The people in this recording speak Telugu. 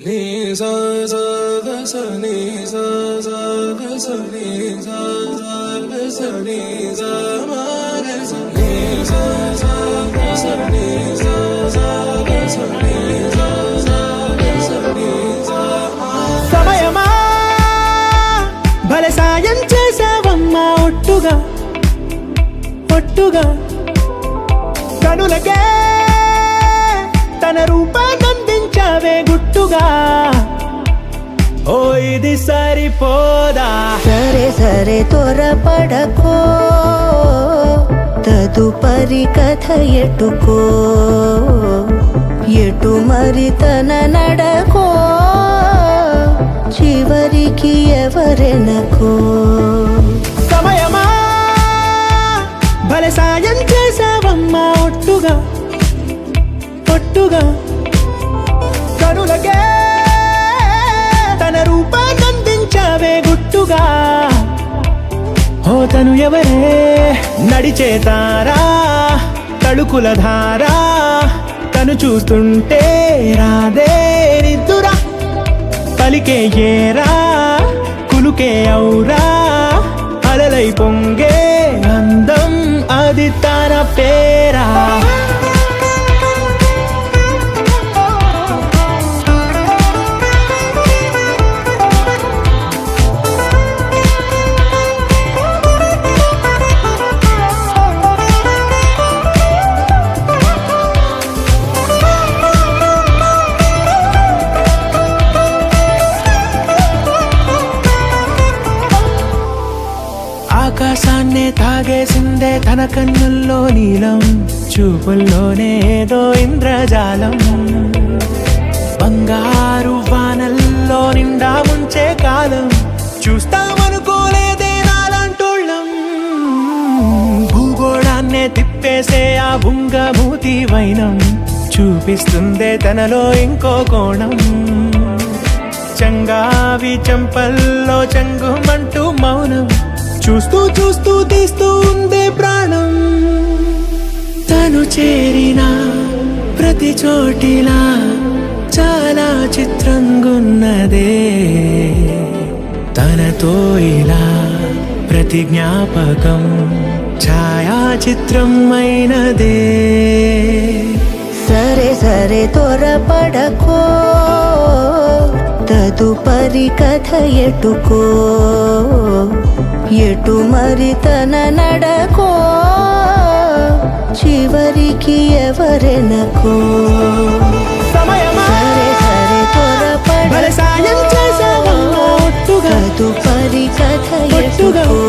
నీ సా సా గ స నీ సా సా గ స నీ సా సా గ స నీ సా మా గ స నీ సా సా గ స నీ సా సా గ స నీ సా సా గ స నీ సా మా. సమయమా భలే సాయం చేసావమ్మా ఒట్టుగా ఒట్టుగా కనులకే తన రూపాన్నందించావే గుట్టుగా. ఓ ఇది సరిపోదా, సరే సరే త్వరపడకో, తదుపరి కథ ఎటుకో, ఎటు మరి తన నడకో, చివరికి ఎవరెనకో. సమయమా భలే సాయం చేసావమ్మా ఒట్టుగా ఒట్టుగా కనులకే తన రూపాన్నందించావే గుట్టుగా. ఓ తను ఎవరే నడిచే తారా, తళుకుల ధారా, తను చూస్తుంటే రాదే నిద్దురా, పలికే ఏరా కులుకే ఔరా, అలలై పొంగే అందం అది తన పేరా. ఆకాశాన్నే తాగేసిందే తన కన్నుల్లో నీలం, చూపుల్లోనే ఏదో ఇంద్రజాలం, బంగారు వానల్లో నిండా ముంచే కాలం, చూస్తామనుకోలేదే నాలాంటోళ్ళం. భూగోళాన్నే తిప్పేసే ఆ బుంగమూతి వైనం, చూపిస్తుందే తనలో ఇంకో కోణం, చంగావి చెంపల్లో చెంగుమంటూ మౌనం, చూస్తూ చూస్తూ తీస్తూ ఉందే ప్రాణం. తను చేరిన ప్రతి చోటిలా చాలా చిత్రంగున్నదే, తనతో ఇలా ప్రతి జ్ఞాపకం ఛాయాచిత్రం అయినదే. సరే సరే త్వరపడకో, తదుపరి కథ ఎటుకో, ఎటు మరి తన నడకో, చివరికి ఎవరెనకో. సమయమా సరే సరే భలే సాయం చేసావమ్మా ఒట్టుగా తదుపరి కథ ఒట్టుగా ఎటుకో,